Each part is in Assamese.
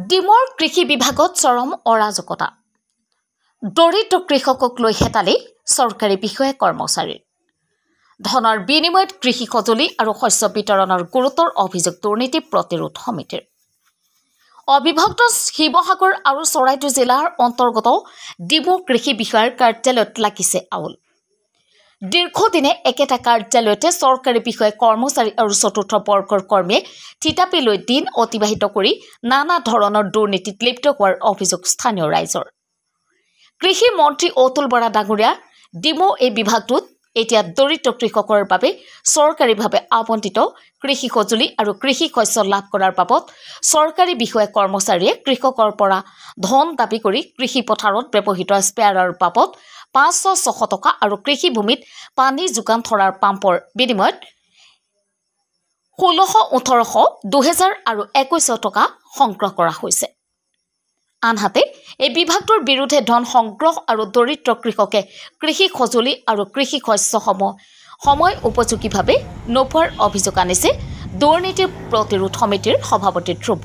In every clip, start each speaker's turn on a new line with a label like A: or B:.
A: ডিমৰ কৃষি বিভাগত চৰম অৰাজকতা দৰিদ্ৰ কৃষকক লৈ হেতালি চৰকাৰী বিষয়া কৰ্মচাৰীৰ ধনৰ বিনিময়ত কৃষি সঁজুলি আৰু শস্য বিতৰণৰ গুৰুতৰ অভিযোগ দুৰ্নীতি প্ৰতিৰোধ সমিতিৰ অবিভক্ত শিৱসাগৰ আৰু চৰাইদেউ জিলাৰ অন্তৰ্গত ডিমো কৃষি বিষয়াৰ কাৰ্যালয়ত লাগিছে আউল দীৰ্ঘদিনে একেটা কাৰ্যালয়তে চৰকাৰী বিষয়া কৰ্মচাৰী আৰু চতুৰ্থ বৰ্গৰ কৰ্মীয়ে থিতাপি লৈ দিন অতিবাহিত কৰি নানা ধৰণৰ দুৰ্নীতিত লিপ্ত হোৱাৰ অভিযোগ স্থানীয় ৰাইজৰ কৃষি মন্ত্ৰী অতুল বৰা ডাঙৰীয়া ডিমো এই বিভাগটোত এতিয়া দৰিদ্ৰ কৃষকৰ বাবে চৰকাৰীভাৱে আবণ্টিত কৃষি সঁজুলি আৰু কৃষি শস্য লাভ কৰাৰ বাবদ চৰকাৰী বিষয়া কৰ্মচাৰীয়ে কৃষকৰ পৰা ধন দাবী কৰি কৃষি পথাৰত ব্যৱহৃত স্পেয়াৰৰ বাবদ ৫০০-৬০০ টকা আৰু কৃষি ভূমিত পানী যোগান ধৰাৰ পাম্পৰ বিনিময়ত ১৬00-১৮00, ২০০০ আৰু ২১০০ টকা সংগ্ৰহ কৰা হৈছে। আনহাতে এই বিভাগটোৰ বিৰুদ্ধে ধন সংগ্ৰহ আৰু দৰিদ্ৰ কৃষকে কৃষি সঁজুলি আৰু কৃষি শস্যসমূহ সময় উপযোগীভাৱে নোপোৱাৰ অভিযোগ আনিছে দুৰ্নীতি প্ৰতিৰোধ সমিতিৰ সভাপতি ধ্ৰুৱ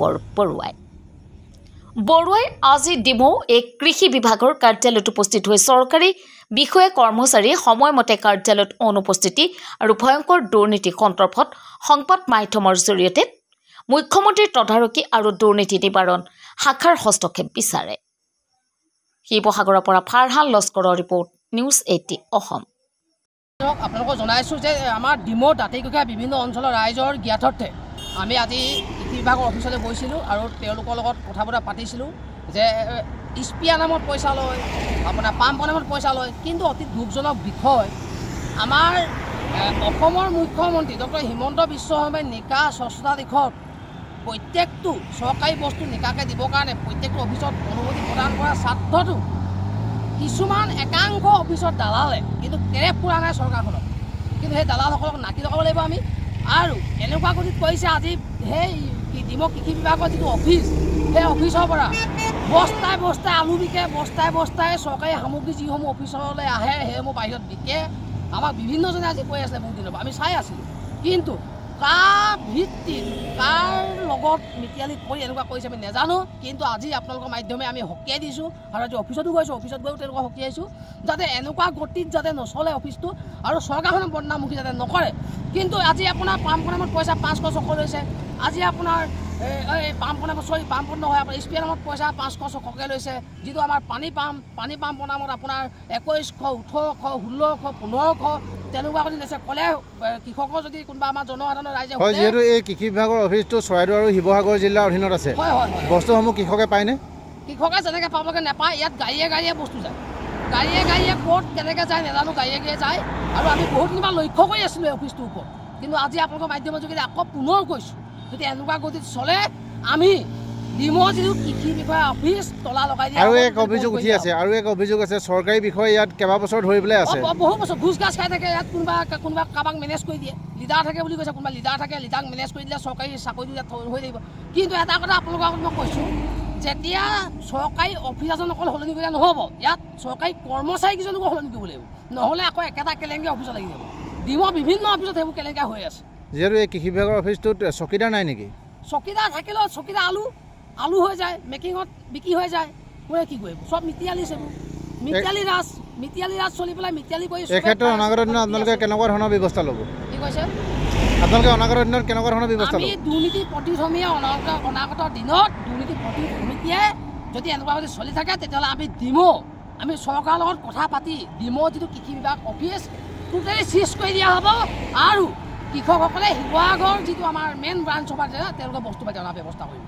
A: বৰুৱাই আজি ডিমো এই কৃষি বিভাগৰ কাৰ্যালয়ত উপস্থিত হৈ চৰকাৰী বিষয়া কৰ্মচাৰীয়ে সময়মতে কাৰ্যালয়ত অনুপস্থিতি আৰু ভয়ংকৰ দুৰ্নীতি সন্দৰ্ভত সংবাদ মাধ্যমৰ জৰিয়তে মুখ্যমন্ত্ৰীৰ তদাৰকী আৰু দুৰ্নীতি নিবাৰণ শাখাৰ হস্তক্ষেপ বিচাৰে। শিৱসাগৰৰ পৰা ফাৰহান লস্কৰৰ ৰিপৰ্ট, নিউজ 18 অসম।
B: আপোনালোকক জনাইছোঁ যে আমাৰ ডিমো দাঁতিকাষৰীয়া বিভিন্ন অঞ্চলৰ ৰাইজৰ জ্ঞাতাৰ্থে আমি আজি কৃষি বিভাগৰ অফিচলৈ গৈছিলোঁ আৰু তেওঁলোকৰ লগত কথা বতৰা পাতিছিলোঁ যে স্পিয়া নামত পইচা লয়, আপোনাৰ পাম্পৰ নামত পইচা লয়। কিন্তু অতি দুখজনক বিষয়, আমাৰ অসমৰ মুখ্যমন্ত্ৰী ডক্টৰ হিমন্ত বিশ্ব শৰ্মাই নিকা স্বচ্ছতা দিশত প্ৰত্যেকটো চৰকাৰী বস্তু নিকাকৈ দিবৰ কাৰণে প্ৰত্যেকটো অফিচত অনুমতি প্ৰদান কৰাৰ স্বাৰ্থতো কিছুমান একাংশ অফিচত দালালে কিন্তু কেৰেপ কৰা নাই চৰকাৰখনক। কিন্তু সেই দালালসকলক নাকি লগাব লাগিব আমি। আৰু এনেকুৱা গতিত কৰিছে আজি সেই ডিমো কৃষি বিভাগৰ যিটো অফিচ, সেই অফিচৰ পৰা বস্তাই বস্তাই আলু বিকে, বস্তাই বস্তাই চৰকাৰী সামগ্ৰী যিসমূহ অফিচলৈ আহে সেইসমূহ বাহিৰত বিকে। আমাক বিভিন্নজনে আজি কৈ আছিলে বহুত দিনৰ পৰা, আমি চাই আছিলোঁ। কিন্তু কাৰ ভিত্তিত কাৰ লগত মিতিয়ালি কৰি এনেকুৱা কৰিছে আমি নাজানো। কিন্তু আজি আপোনালোকৰ মাধ্যমে আমি সকীয়াই দিছোঁ আৰু আজি অফিচতো গৈছোঁ, অফিচত গৈও তেওঁলোকক সকীয়াইছোঁ যাতে এনেকুৱা গতিত যাতে নচলে অফিচটো আৰু চৰকাৰখনে বদনামুখী যাতে নকৰে। কিন্তু আজি আপোনাৰ পাম্পৰ নামত পইচা ৫০০-৬০০ লৈছে। আজি আপোনাৰ পাম্পৰ নামত পাম্পত নহয়, আপোনাৰ স্পিয়াৰ নামত পইচা ৫০০-৬০০কৈ লৈছে। যিটো আমাৰ পানী পাম্পৰ নামত আপোনাৰ ২১০০, ১৮০০, ১৬০০, ১৫০০ তেনেকুৱা কৰি লৈছে। ক'লে কৃষকৰ যদি কোনোবা আমাৰ জনসাধাৰণৰ ৰাইজে
C: হয়, যিহেতু এই কৃষি বিভাগৰ অফিচটো চৰাইদেউ আৰু শিৱসাগৰ জিলাৰ অধীনত আছে, বস্তুসমূহ কৃষকে পায়নে? কৃষকে
B: যেনেকৈ পাবলৈকে নাপায়। ইয়াত গাড়ীয়ে বস্তু যায়, গাড়ীয়ে ক'ত কেনেকৈ যায় নাজানো, গাড়ীয়ে যায়। আৰু আমি বহুতদিন পৰা লক্ষ্য কৰি আছিলোঁ এই অফিচটোৰ ওপৰত। কিন্তু আজি আপোনালোকৰ মাধ্যমৰ যোগেদি আকৌ পুনৰ কৈছোঁ, যদি এনেকুৱা গতিত চলে আমি ডিমো যিটো কৃষি বিষয়া অফিচ তলা লগাই দিয়ে।
C: আৰু এক অভিযোগ উঠি আছে, চৰকাৰী বিষয়া ইয়াত কেইবাবছৰ ধৰি পেলাই আছে,
B: বহু বছৰ ঘোচ গাছ খাই থাকে। ইয়াত কোনোবা কাৰোবাক মেনেজ কৰি দিয়ে, লিডাৰ থাকে বুলি কৈছে, কোনোবা লিডাৰ থাকে, লিডাৰক মেনেজ কৰি দিলে চৰকাৰী চাকৰিটো ইয়াত হৈ থাকিব। কিন্তু এটা কথা আপোনালোকৰ আগত মই কৈছোঁ, যেতিয়া চৰকাৰী অফিচ এজন অকল সলনি কৰিলে নহ'ব, ইয়াত চৰকাৰী কৰ্মচাৰী কেইজনকো সলনি কৰিব লাগিব, নহ'লে আকৌ একেটা কেলেংকাৰী অফিচত লাগি যাব। ডিমো বিভিন্ন অফিচত সেইবোৰ কেলেংকাৰী হৈ আছে।
C: যিহেতু এই কৃষি বিভাগৰ অফিচটোত চকীদাৰ নাই নেকি?
B: চকীদাৰ থাকিলেও চকীদাৰ আলু হৈ যায়, মেকিঙত বিক্ৰী হৈ যায়, কোনে কি কৰিব? চব মিতিয়ালি সেইবোৰ মিতিয়ালি ৰাজ চলি পেলাই মিতিয়ালি কৰি।
C: এই ক্ষেত্ৰত অনাগত দিনত আপোনালোকে কেনেকুৱা ধৰণৰ ব্যৱস্থা ল'ব?
B: কি কৈছে?
C: আপোনালোকে অনাগত দিনত কেনেকুৱা ধৰণৰ ব্যৱস্থা ল'ব?
B: আমি দুৰ্নীতি প্ৰতিধৰ্মীয় অনাগত দিনত দুৰ্নীতি প্ৰতিৰোধ সমিতিয়ে যদি এনেকুৱা যদি চলি থাকে, তেতিয়াহ'লে আমি চৰকাৰৰ লগত কথা পাতি ডিমো যিটো কৃষি বিভাগ অফিচ টোটেলি চিজ কৰি দিয়া হ'ব। আৰু কৃষকসকলে শিৱসাগৰ যিটো আমাৰ মেইন ব্ৰাঞ্চ হ'ব, তেওঁলোকে বস্তু পাতি অনাৰ ব্যৱস্থা কৰিব।